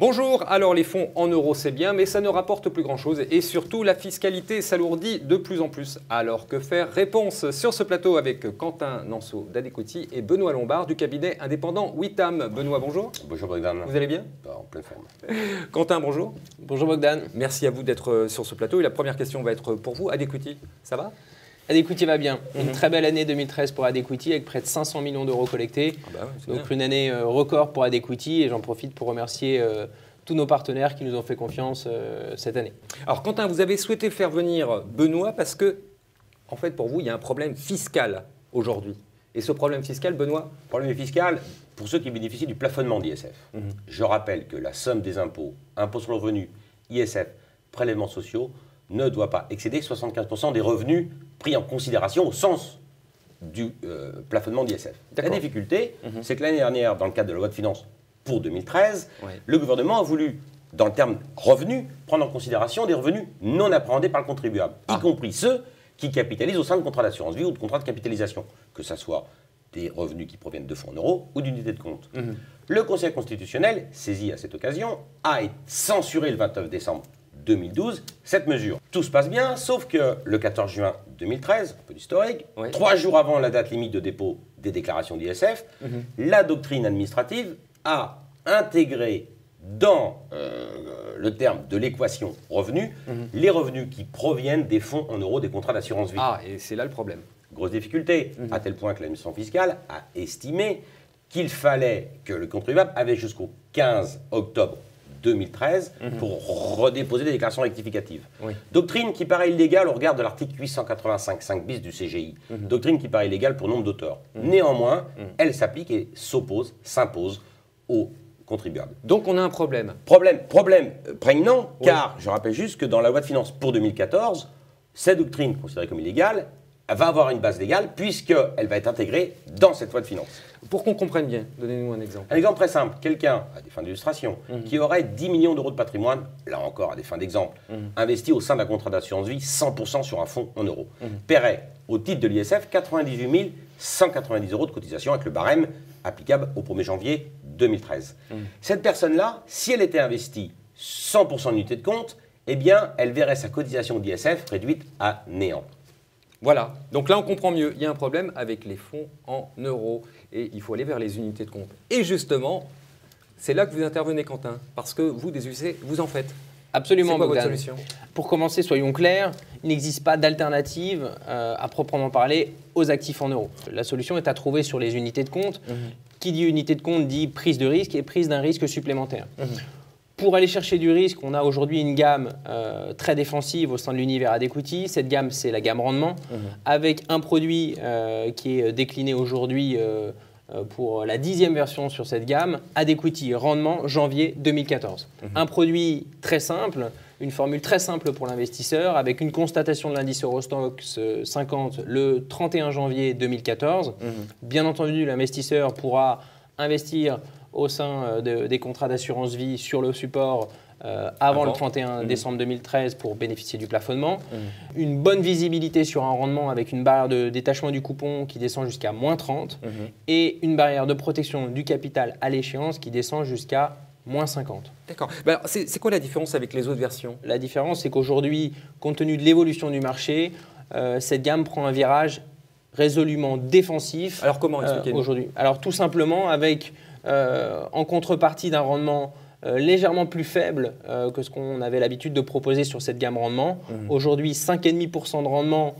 Bonjour, alors les fonds en euros c'est bien, mais ça ne rapporte plus grand-chose et surtout la fiscalité s'alourdit de plus en plus. Alors que faire? Réponse sur ce plateau avec Quentin Nanceau d'Adequity et Benoît Lombard du cabinet indépendant Witam. Benoît, bonjour. Bonjour Bogdan. Vous allez bien? En pleine forme. Quentin, bonjour. Bonjour Bogdan. Merci à vous d'être sur ce plateau et la première question va être pour vous. Adequity, ça va? Adequity va bien. Une très belle année 2013 pour Adequity avec près de 500 millions d'euros collectés. Donc une année record pour Adequity et j'en profite pour remercier tous nos partenaires qui nous ont fait confiance cette année. Alors Quentin, vous avez souhaité faire venir Benoît parce que, en fait, pour vous, il y a un problème fiscal aujourd'hui. Et ce problème fiscal, Benoît? Problème fiscal pour ceux qui bénéficient du plafonnement d'ISF. Je rappelle que la somme des impôts, impôts sur le revenu, ISF, prélèvements sociaux, ne doit pas excéder 75% des revenus pris en considération au sens du plafonnement d'ISF. La difficulté, c'est que l'année dernière, dans le cadre de la loi de finances pour 2013, le gouvernement a voulu, dans le terme revenus, prendre en considération des revenus non appréhendés par le contribuable, y compris ceux qui capitalisent au sein de contrats d'assurance vie ou de contrats de capitalisation, que ce soit des revenus qui proviennent de fonds en euros ou d'unités de compte. Le Conseil constitutionnel, saisi à cette occasion, a censuré le 29 décembre 2012 cette mesure. Tout se passe bien, sauf que le 14 juin 2013, un peu d'historique, 3 jours avant la date limite de dépôt des déclarations d'ISF, la doctrine administrative a intégré dans le terme de l'équation revenu les revenus qui proviennent des fonds en euros des contrats d'assurance vie. Ah, et c'est là le problème. Grosse difficulté, à tel point que l'administration fiscale a estimé qu'il fallait que le contribuable avait jusqu'au 15 octobre 2013 pour redéposer des déclarations rectificatives. Doctrine qui paraît illégale au regard de l'article 885.5 bis du CGI. Doctrine qui paraît illégale pour nombre d'auteurs. Néanmoins, elle s'applique et s'impose aux contribuables. Donc on a un problème. Problème prégnant, car je rappelle juste que dans la loi de finances pour 2014, cette doctrine considérée comme illégale va avoir une base légale puisqu'elle va être intégrée dans cette loi de finances. Pour qu'on comprenne bien, donnez-nous un exemple. Un exemple très simple, quelqu'un, à des fins d'illustration, qui aurait 10 millions d'euros de patrimoine, là encore à des fins d'exemple, investi au sein d'un contrat d'assurance vie 100% sur un fonds en euros, paierait au titre de l'ISF 98 190 euros de cotisation avec le barème applicable au 1er janvier 2013. Cette personne-là, si elle était investie 100% en unité de compte, eh bien, elle verrait sa cotisation d'ISF réduite à néant. Voilà, donc là on comprend mieux, il y a un problème avec les fonds en euros et il faut aller vers les unités de compte. Et justement, c'est là que vous intervenez Quentin, parce que vous, des UC, vous en faites. Absolument, c'est quoi Bogdan. votre solution? Pour commencer, soyons clairs, il n'existe pas d'alternative à proprement parler aux actifs en euros. La solution est à trouver sur les unités de compte. Qui dit unité de compte dit prise de risque et prise d'un risque supplémentaire. Pour aller chercher du risque, on a aujourd'hui une gamme très défensive au sein de l'univers Adequity. Cette gamme, c'est la gamme rendement, avec un produit qui est décliné aujourd'hui pour la 10e version sur cette gamme, Adequity rendement janvier 2014. Un produit très simple, une formule très simple pour l'investisseur, avec une constatation de l'indice Eurostoxx 50 le 31 janvier 2014. Bien entendu, l'investisseur pourra investir au sein des contrats d'assurance vie sur le support avant le 31 décembre 2013 pour bénéficier du plafonnement. Une bonne visibilité sur un rendement avec une barrière de détachement du coupon qui descend jusqu'à -30 et une barrière de protection du capital à l'échéance qui descend jusqu'à -50. D'accord. Ben, c'est quoi la différence avec les autres versions? La différence, c'est qu'aujourd'hui, compte tenu de l'évolution du marché, cette gamme prend un virage résolument défensif. Alors comment expliquez-nous aujourd'hui? Alors tout simplement avec en contrepartie d'un rendement légèrement plus faible que ce qu'on avait l'habitude de proposer sur cette gamme rendement. Aujourd'hui, 5,5% de rendement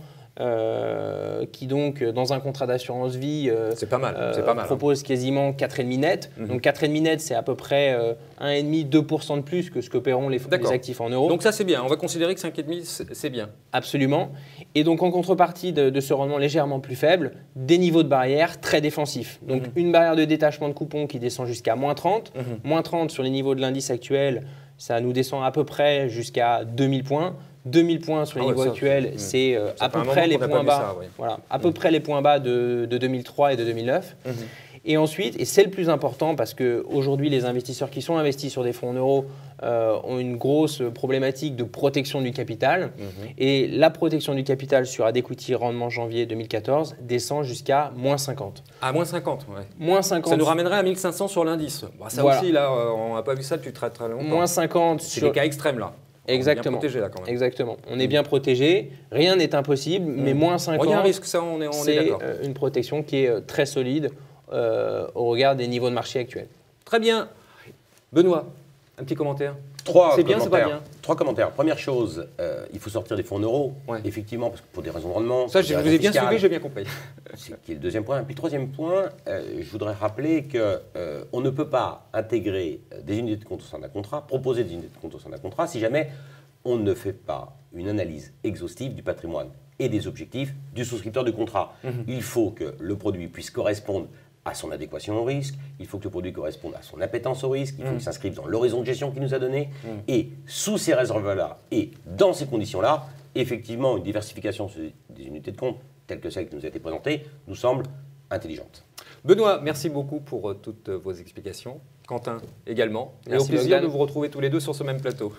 qui donc, dans un contrat d'assurance vie, c'est pas mal, propose quasiment 4,5 net. Donc 4,5 net, c'est à peu près 1,5-2% de plus que ce que paieront les actifs en euros. Donc ça c'est bien, on va considérer que 5,5 c'est bien. Absolument. Et donc en contrepartie de ce rendement légèrement plus faible, des niveaux de barrière très défensifs. Donc une barrière de détachement de coupon qui descend jusqu'à -30. -30 sur les niveaux de l'indice actuel, ça nous descend à peu près jusqu'à 2000 points. 2000 points sur les niveaux actuels, c'est à peu près les points bas. Voilà, à peu près les points bas de 2003 et de 2009. Et ensuite, et c'est le plus important parce qu'aujourd'hui, les investisseurs qui sont investis sur des fonds en euros ont une grosse problématique de protection du capital. Et la protection du capital sur Adéquity rendement janvier 2014 descend jusqu'à moins 50. À moins 50, ouais. Moins 50. Ça nous ramènerait à 1500 sur l'indice. Bon, ça aussi, là, on n'a pas vu ça depuis très très longtemps. Moins 50 C'est des cas extrêmes, là. Exactement. On est bien protégé, là, quand même. Exactement. On est bien protégé. Rien n'est impossible, mais moins 50, il y a un risque, ça, on est d'accord. C'est une protection qui est très solide au regard des niveaux de marché actuels. Très bien. Benoît, un petit commentaire. C'est bien, c'est pas bien. 3 commentaires. Première chose, il faut sortir des fonds en euros, effectivement, parce que pour des raisons de rendement. Ça, je vous ai bien suivi, j'ai bien compris. C'est qui est le deuxième point. Puis le troisième point, je voudrais rappeler qu'on ne peut pas intégrer des unités de compte au sein d'un contrat, proposer des unités de compte au sein d'un contrat, si jamais on ne fait pas une analyse exhaustive du patrimoine et des objectifs du souscripteur du contrat. Il faut que le produit puisse correspondre à son adéquation au risque, il faut que le produit corresponde à son appétence au risque, il faut qu'il s'inscrive dans l'horizon de gestion qu'il nous a donné. Et sous ces réserves-là et dans ces conditions-là, effectivement, une diversification sur des unités de compte, telle que celle qui nous a été présentée, nous semble intelligente. Benoît, merci beaucoup pour toutes vos explications. Quentin également. Et Merci, au plaisir Bogdan. de vous retrouver tous les deux sur ce même plateau.